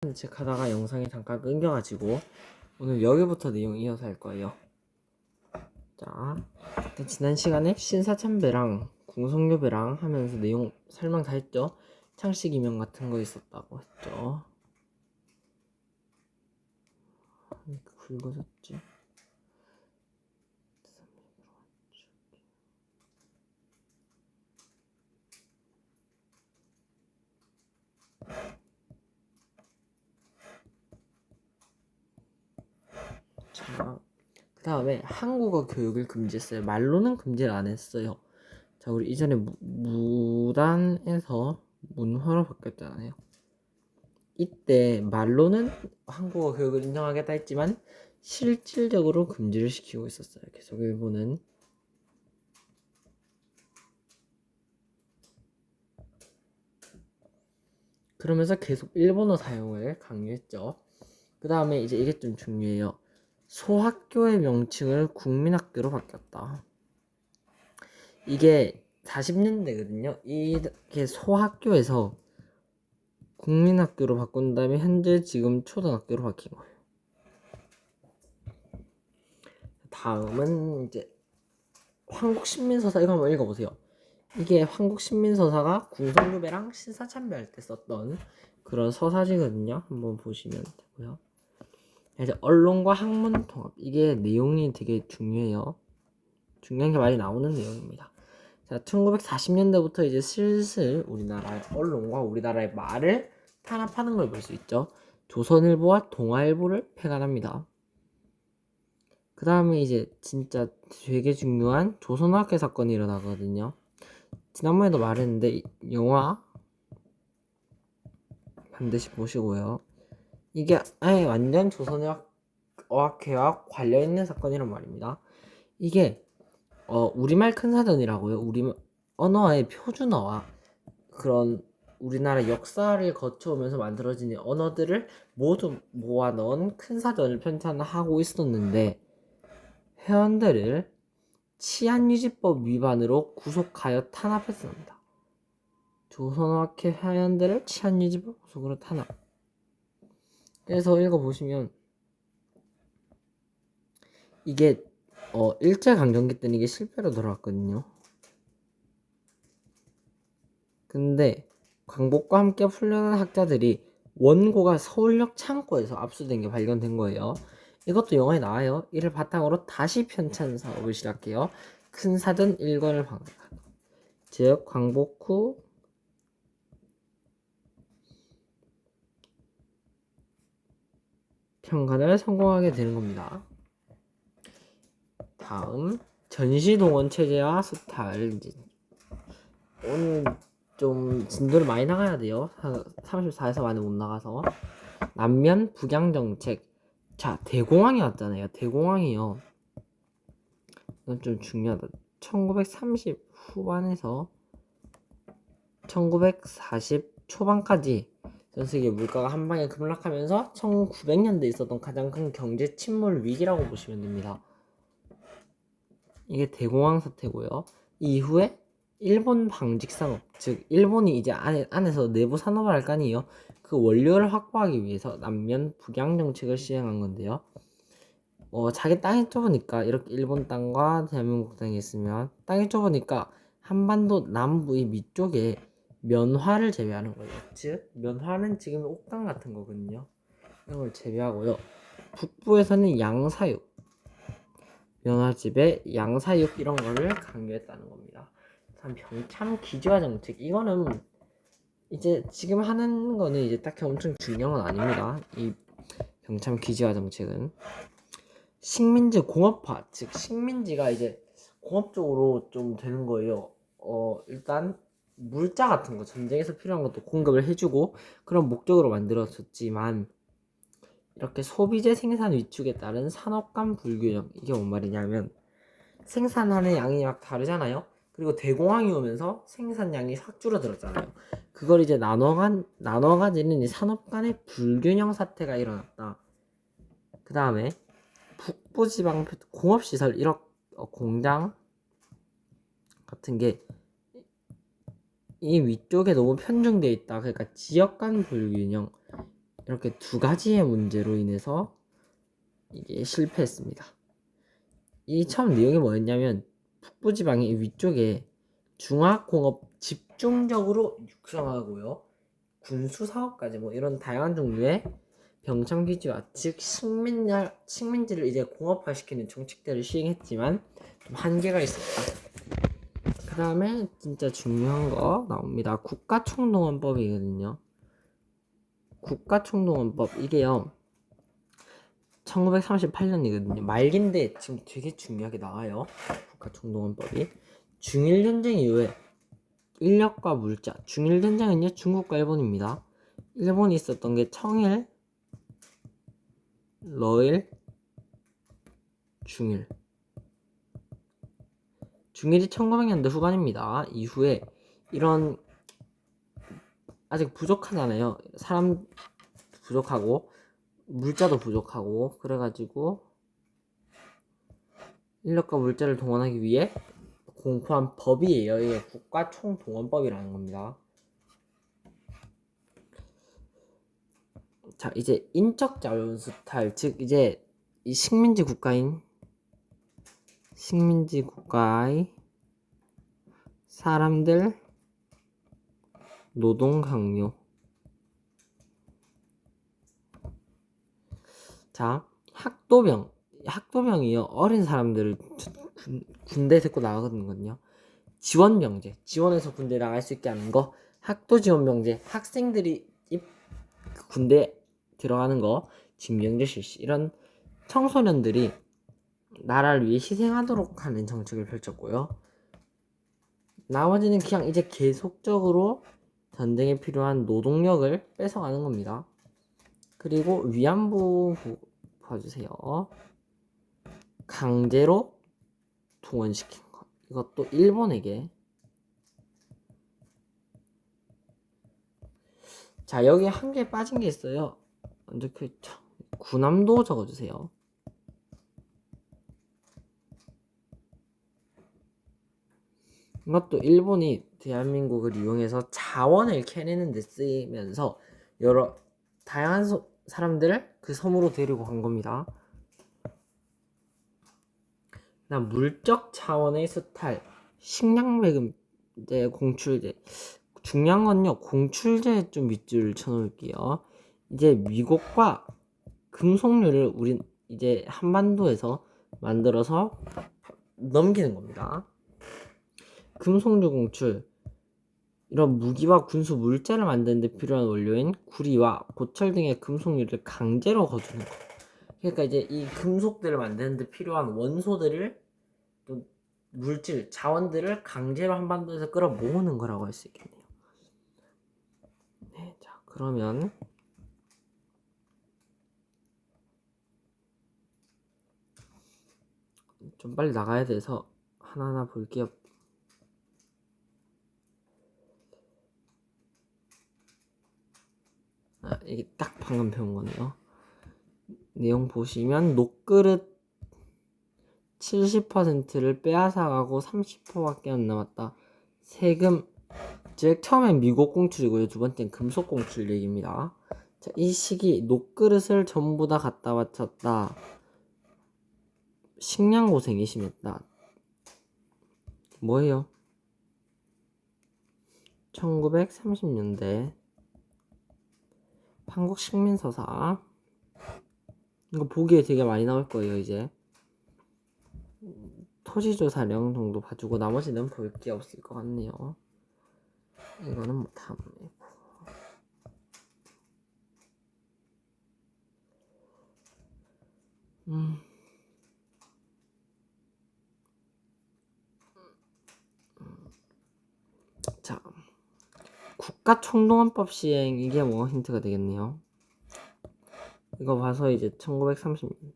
산책하다가 영상이 잠깐 끊겨가지고 오늘 여기부터 내용 이어서 할 거예요. 자, 지난 시간에 신사참배랑 궁성교배랑 하면서 내용 설명 다 했죠. 창씨 기명 같은 거 있었다고 했죠. 굵어졌지. 자, 그 다음에 한국어 교육을 금지했어요. 말로는 금지를 안 했어요. 자, 우리 이전에 무단에서 문화로 바뀌었잖아요. 이때 말로는 한국어 교육을 인정하겠다 했지만 실질적으로 금지를 시키고 있었어요. 계속 일본은. 그러면서 계속 일본어 사용을 강요했죠. 그 다음에 이제 이게 좀 중요해요. 소학교의 명칭을 국민학교로 바뀌었다. 이게 40년대거든요. 이게 소학교에서 국민학교로 바꾼 다음에 현재 지금 초등학교로 바뀐 거예요. 다음은 이제 황국신민서사. 이거 한번 읽어보세요. 이게 황국신민서사가 궁성교배랑 신사참배할 때 썼던 그런 서사지거든요. 한번 보시면 되고요. 이제 언론과 학문 통합. 이게 내용이 되게 중요해요. 중요한 게 많이 나오는 내용입니다. 자, 1940년대부터 이제 슬슬 우리나라의 언론과 우리나라의 말을 탄압하는 걸 볼 수 있죠. 조선일보와 동아일보를 폐간합니다. 그 다음에 이제 진짜 되게 중요한 조선어학회 사건이 일어나거든요. 지난번에도 말했는데 영화 반드시 보시고요. 이게 아예 완전 조선어학회와 관련 있는 사건이란 말입니다. 이게 우리말 큰사전이라고요. 우리 언어의 표준어와 그런 우리나라 역사를 거쳐오면서 만들어진 언어들을 모두 모아 넣은 큰 사전을 편찬하고 있었는데 회원들을 치안유지법 위반으로 구속하여 탄압했습니다. 조선어학회 회원들을 치안유지법 구속으로 탄압. 그래서 읽어보시면 이게 일제강점기 때는 이게 실패로 돌아왔거든요. 근데 광복과 함께 훈련한 학자들이 원고가 서울역 창고에서 압수된 게 발견된 거예요. 이것도 영화에 나와요. 이를 바탕으로 다시 편찬 사업을 시작해요. 큰 사전 1권을 방문하고, 즉 광복 후 평간을 성공하게 되는 겁니다. 다음 전시동원 체제와 수탈. 이제 오늘 좀 진도를 많이 나가야 돼요. 34에서 많이 못 나가서. 남면 북양 정책. 자, 대공황이 왔잖아요. 대공황이요. 이건 좀 중요하다. 1930 후반에서 1940 초반까지 전 세계 물가가 한 방에 급락하면서 1900년대에 있었던 가장 큰 경제 침몰 위기라고 보시면 됩니다. 이게 대공황 사태고요. 이후에 일본 방직 산업, 즉 일본이 이제 안에서 내부 산업을 할 거 아니에요. 그 원료를 확보하기 위해서 남면 북양 정책을 시행한 건데요. 자기 땅이 좁으니까 이렇게 일본 땅과 대한민국 땅이 있으면 땅이 좁으니까 한반도 남부의 위쪽에 면화를 재배하는 거예요. 즉 면화는 지금 옥강 같은 거거든요. 이런 걸 재배하고요. 북부에서는 양사육, 면화집에 양사육 이런 거를 강요했다는 겁니다. 병참 기지화 정책. 이거는 이제 지금 하는 거는 이제 딱히 엄청 중요한 건 아닙니다. 이 병참 기지화 정책은 식민지 공업화, 즉 식민지가 이제 공업적으로 좀 되는 거예요. 일단 물자 같은 거, 전쟁에서 필요한 것도 공급을 해주고 그런 목적으로 만들어졌지만 이렇게 소비재 생산 위축에 따른 산업 간 불균형. 이게 뭔 말이냐면 생산하는 양이 막 다르잖아요. 그리고 대공황이 오면서 생산량이 확 줄어들었잖아요. 그걸 이제 나눠가지는 이 산업 간의 불균형 사태가 일어났다. 그 다음에 북부지방 공업시설 1억 공장 같은 게 이 위쪽에 너무 편중되어 있다. 그러니까 지역 간 불균형. 이렇게 두 가지의 문제로 인해서 이게 실패했습니다. 이 처음 내용이 뭐였냐면 북부지방의 위쪽에 중화공업 집중적으로 육성하고요. 군수사업까지 뭐 이런 다양한 종류의 병참기지와 즉 식민지를 이제 공업화시키는 정책들을 시행했지만 좀 한계가 있었다. 그 다음에 진짜 중요한 거 나옵니다. 국가총동원법이거든요. 국가총동원법 이게요 1938년이거든요. 말기인데 지금 되게 중요하게 나와요. 국가총동원법이 중일전쟁 이후에 인력과 물자, 중일전쟁은요 중국과 일본입니다. 일본이 있었던 게 청일, 러일, 중일. 중일이 1900년대 후반입니다. 이후에 이런 아직 부족하잖아요. 사람 부족하고 물자도 부족하고 그래가지고 인력과 물자를 동원하기 위해 공포한 법이에요. 이게 국가총동원법이라는 겁니다. 자, 이제 인적 자원 수탈, 즉 이제 이 식민지 국가의 사람들 노동 강요. 자, 학도병이요. 어린 사람들을 군대 데리고 나가거든요. 지원병제, 지원해서 군대 나갈 수 있게 하는 거. 학도지원병제, 학생들이 군대 들어가는 거. 징병제 실시. 이런 청소년들이 나라를 위해 희생하도록 하는 정책을 펼쳤고요. 나머지는 그냥 이제 계속적으로 전쟁에 필요한 노동력을 뺏어가는 겁니다. 그리고 위안부 봐주세요. 강제로 동원시킨 것. 이것도 일본에게. 자, 여기 한 개 빠진 게 있어요. 먼저 구남도 적어주세요. 이것도 일본이 대한민국을 이용해서 자원을 캐내는 데 쓰이면서 여러 다양한 사람들을 그 섬으로 데리고 간 겁니다. 그다음 물적 차원의 수탈, 식량배급제, 공출제. 중요한 건요, 공출제에 좀 밑줄을 쳐놓을게요. 이제 미국과 금속류를 우린 이제 한반도에서 만들어서 넘기는 겁니다. 금속류 공출, 이런 무기와 군수 물자를 만드는 데 필요한 원료인 구리와 고철 등의 금속류를 강제로 거두는 거. 그러니까 이제 이 금속들을 만드는 데 필요한 원소들을 또 물질, 자원들을 강제로 한반도에서 끌어모으는 거라고 할 수 있겠네요. 네, 자 그러면 좀 빨리 나가야 돼서 하나하나 볼게요. 이게 딱 방금 배운 거네요. 내용 보시면 녹그릇 70%를 빼앗아가고 30%밖에 안 남았다. 세금, 즉 처음엔 미국 공출이고요. 두 번째는 금속 공출 얘기입니다. 자, 이 시기 녹그릇을 전부 다 갖다 바쳤다. 식량 고생이 심했다. 뭐예요? 1930년대 한국 식민서사. 이거 보기에 되게 많이 나올 거예요. 이제 토지조사령 정도 봐주고 나머지는 볼 게 없을 것 같네요. 이거는 뭐 다 자, 국가총동원법 시행, 이게 뭐 힌트가 되겠네요. 이거 봐서 이제 1930년대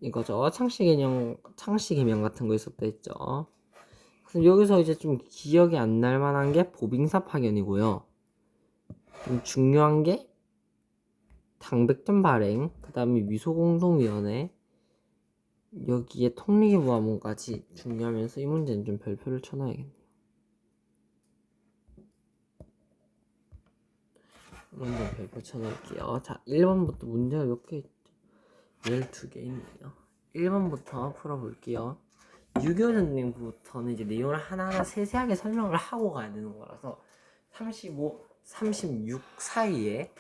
이거죠. 창씨개명 같은 거 있었다 했죠. 그래서 여기서 이제 좀 기억이 안 날 만한 게 보빙사 파견이고요. 좀 중요한 게 당백전 발행, 그 다음에 미소공동위원회, 여기에 통리기부화문까지 중요하면서 이 문제는 좀 별표를 쳐놔야겠네요. 먼저 별표 쳐놓을게요. 자, 1번부터 문제가 몇 개 있죠? 12개 있네요. 1번부터 풀어볼게요. 6.25 전쟁부터는 이제 내용을 하나하나 세세하게 설명을 하고 가야 되는 거라서 35, 36 사이에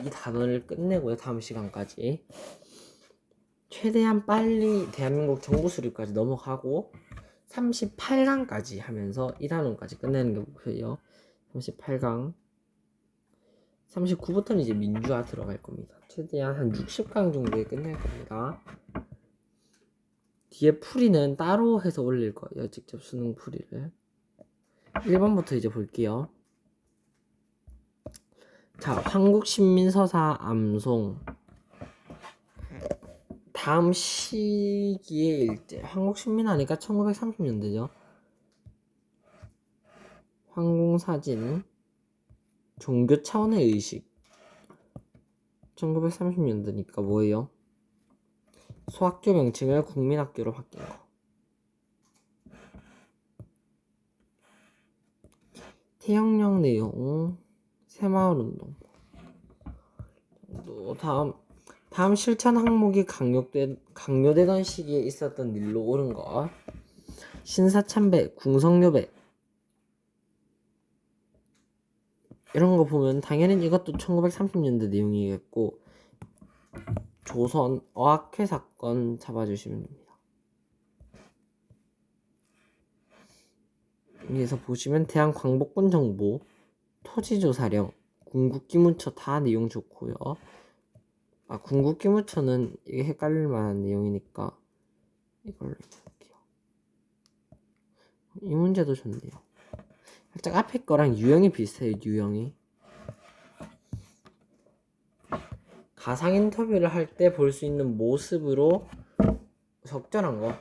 이 단어를 끝내고요. 다음 시간까지 최대한 빨리 대한민국 정부 수립까지 넘어가고 38강까지 하면서 이 단원까지 끝내는 게 목표예요. 38강 39부터는 이제 민주화 들어갈 겁니다. 최대한 한 60강 정도에 끝낼 겁니다. 뒤에 풀이는 따로 해서 올릴 거예요. 직접 수능 풀이를. 1번부터 이제 볼게요. 자, 한국신민서사 암송. 다음 시기의 일제. 한국신민 하니까 1930년대죠. 황궁사진. 종교 차원의 의식. 1930년대니까 뭐예요? 소학교 명칭을 국민학교로 바뀐 거. 태영령 내용, 새마을운동. 또 다음 실천 항목이 강요되던 시기에 있었던 일로 옳은 것. 신사참배, 궁성요배. 이런 거 보면 당연히 이것도 1930년대 내용이겠고 조선 어학회 사건 잡아주시면 됩니다. 여기서 보시면 대한광복군 정보, 토지조사령, 궁극기문처 다 내용 좋고요. 궁극기문처는 이게 헷갈릴 만한 내용이니까 이걸로 해볼게요. 이 문제도 좋네요. 살짝 앞에 거랑 유형이 비슷해요. 유형이 가상 인터뷰를 할 때 볼 수 있는 모습으로 적절한 거.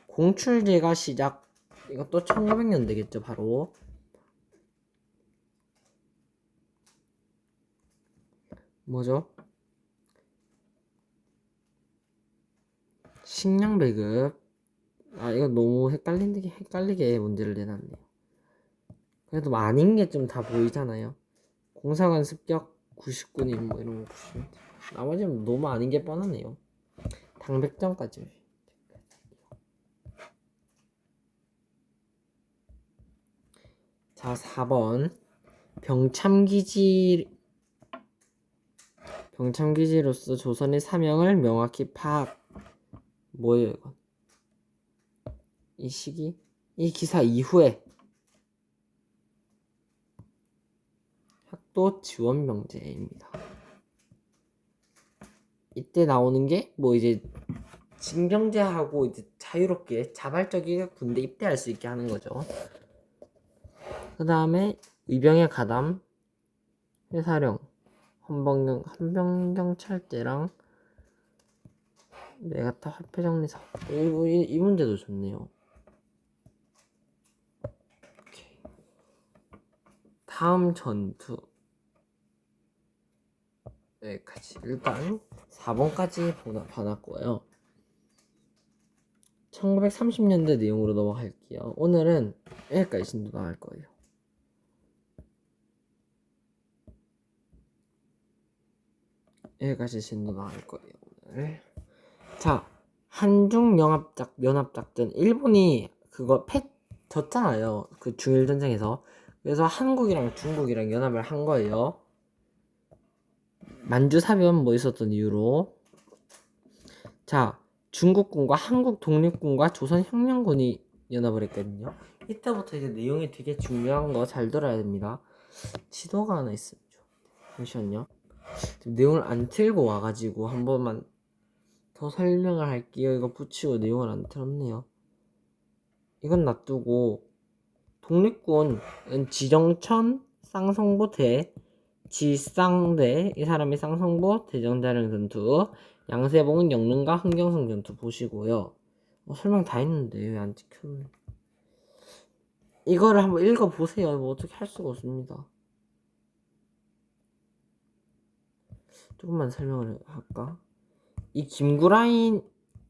공출제가 시작. 이것도 1900년대겠죠. 바로 뭐죠? 식량 배급. 이거 너무 헷갈리게 문제를 내놨네요. 그래도 아닌 게 좀 다 보이잖아요. 공사관 습격 99님 뭐 이런 거 보시면 돼요. 나머지는 너무 아닌 게 뻔하네요. 당백전까지. 자, 4번 병참기지로서 조선의 사명을 명확히 파악. 뭐예요 이건? 이 시기? 이 기사 이후에 학도 지원 명제입니다. 이때 나오는 게 뭐 이제 징병제하고 이제 자유롭게 자발적이게 군대 입대할 수 있게 하는 거죠. 그 다음에 의병의 가담, 회사령, 헌병경찰제랑 메가타 화폐정리사. 이 문제도 좋네요. 오케이. 다음 전투 여기까지. 일단 4번까지 봐놨고요. 1930년대 내용으로 넘어갈게요. 오늘은 여기까지 진도 나갈 거예요. 여기까지 진도 나갈 거예요. 오늘. 자, 한중 연합작전. 일본이 그거 졌잖아요. 그 중일전쟁에서. 그래서 한국이랑 중국이랑 연합을 한 거예요. 만주사변 뭐 있었던 이유로. 자, 중국군과 한국 독립군과 조선혁명군이 연합을 했거든요. 이때부터 이제 내용이 되게 중요한 거 잘 들어야 됩니다. 지도가 하나 있어요. 잠시만요. 내용을 안 틀고 와가지고 한 번만 더 설명을 할게요. 이거 붙이고 내용을 안 틀었네요. 이건 놔두고 독립군은 지정천, 쌍성보대, 지쌍대, 이 사람이 쌍성보, 대정자령 전투, 양세봉은 영릉과 흥경성 전투 보시고요. 설명 다 했는데 왜 안 찍혔네. 이거를 한번 읽어보세요. 뭐 어떻게 할 수가 없습니다. 조금만 설명을 할까? 이 김구라인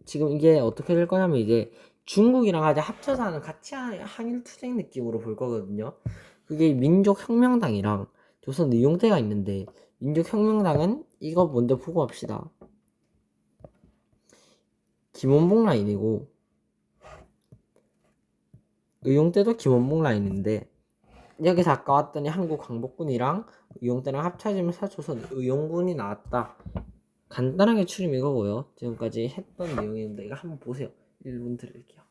지금 이게 어떻게 될 거냐면 이제 중국이랑 아주 합쳐서 하는 같이 항일투쟁 느낌으로 볼 거거든요. 그게 민족혁명당이랑 조선 의용대가 있는데 민족혁명당은 이거 먼저 보고 합시다. 김원봉 라인이고 의용대도 김원봉 라인인데 여기서 아까 왔더니 한국광복군이랑 의용대랑 합쳐지면서 조선 의용군이 나왔다. 간단하게 추림 이거고요. 지금까지 했던 내용인데 이거 한번 보세요. 1분 드릴게요.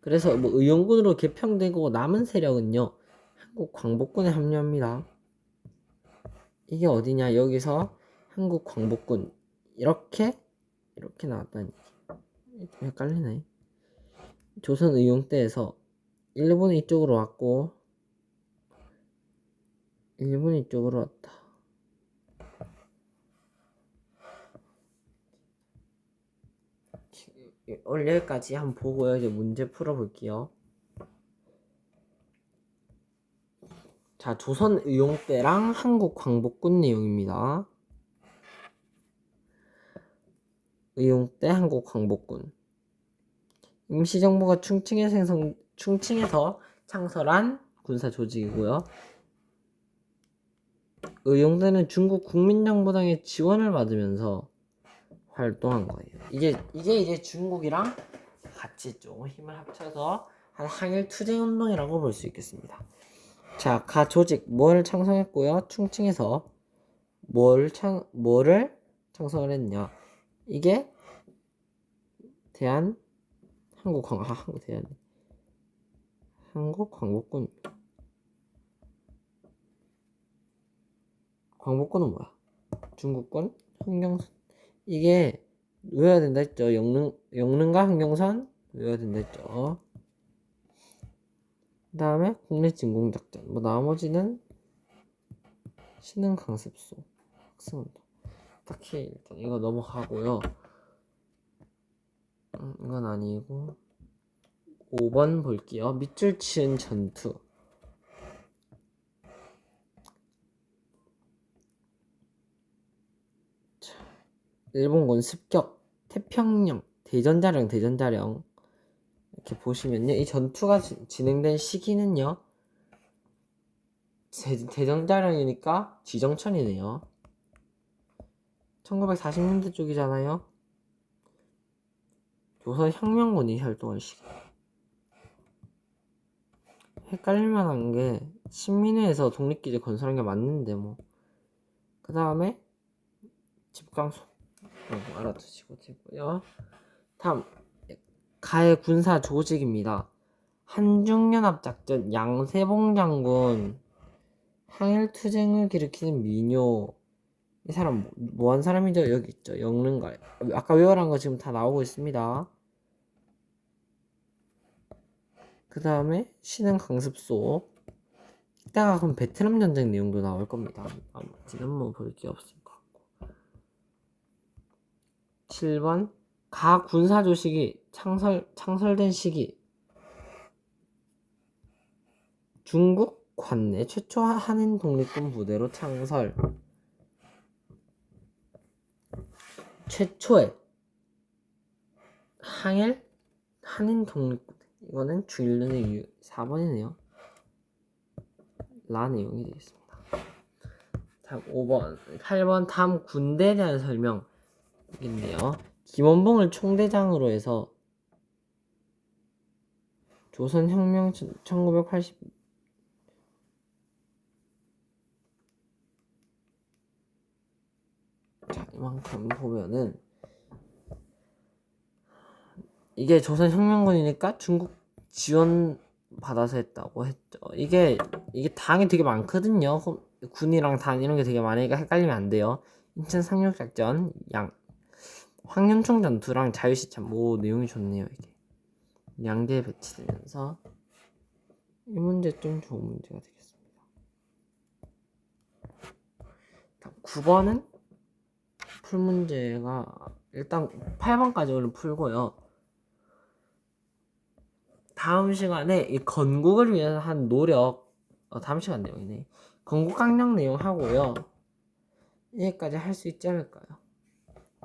그래서 뭐 의용군으로 개평되고 남은 세력은요 한국광복군에 합류합니다. 이게 어디냐? 여기서 한국광복군 이렇게 나왔다니. 좀 헷갈리네. 조선 의용대에서 일본이 이쪽으로 왔고 일본이 이쪽으로 왔다. 오늘 여기까지 한번 보고요. 이제 문제 풀어볼게요. 자, 조선 의용대랑 한국 광복군 내용입니다. 의용대 한국 광복군. 임시정부가 충칭에서 창설한 군사 조직이고요. 의용대는 중국 국민정부당의 지원을 받으면서 활동한 거예요. 이게 이제 중국이랑 같이 좀 힘을 합쳐서 한 항일 투쟁 운동이라고 볼 수 있겠습니다. 자, 가 조직 뭘 창설했고요? 충칭에서 뭐를 창설을 했냐? 이게 한국 광복군은 뭐야? 중국군 흥경선. 이게 외워야 된다 했죠. 영릉과 흥경선 외워야 된다 했죠. 그 다음에 국내 진공작전. 뭐 나머지는 신흥 강습소 학생운동. 딱히 일단 이거 넘어가고요. 이건 아니고 5번 볼게요. 밑줄 치은 전투. 자, 일본군 습격, 태평양, 대전자령 이렇게 보시면요. 이 전투가 진행된 시기는요. 대전자령이니까 지정천이네요. 1940년대 쪽이잖아요. 조선혁명군이 활동한 시기. 헷갈릴만한 게 신민회에서 독립기지 건설한 게 맞는데 뭐. 그 다음에 집강소 알아두시고 되고요. 다음 가해 군사 조직입니다. 한중연합작전 양세봉 장군 항일투쟁을 일으키는 민요. 이 사람 뭐한 사람이죠? 여기 있죠. 영릉가. 아까 외워란 거 지금 다 나오고 있습니다. 그 다음에 신흥 강습소. 이따가 그럼 베트남 전쟁 내용도 나올 겁니다. 지금 뭐 볼 게 없을 것 같고. 7번 가 군사 조직이 창설된 시기. 중국 관내 최초 한인 독립군 부대로 창설. 최초의 항일 한인 독립군. 이거는 주일론의 이유 4번이네요. 라 내용이 되겠습니다. 다음 5번 8번 다음 군대에 대한 설명 있네요. 김원봉을 총대장으로 해서 조선혁명 1980 자, 이만큼 보면은 이게 조선혁명군이니까 중국 지원 받아서 했다고 했죠. 이게 당이 되게 많거든요. 군이랑 당 이런 게 되게 많으니까 헷갈리면 안 돼요. 인천 상륙작전, 황년총 전투랑 자유시참 뭐 내용이 좋네요. 이게 양대에 배치되면서 이 문제 좀 좋은 문제가 되겠습니다. 다음 9번은 풀 문제가 일단 8번까지 오늘 풀고요. 다음 시간에 이 건국을 위해서 한 노력 다음 시간 내용이네. 건국 강령 내용 하고요. 여기까지 할 수 있지 않을까요?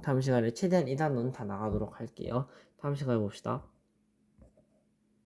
다음 시간에 최대한 이 단어는 다 나가도록 할게요. 다음 시간에 봅시다.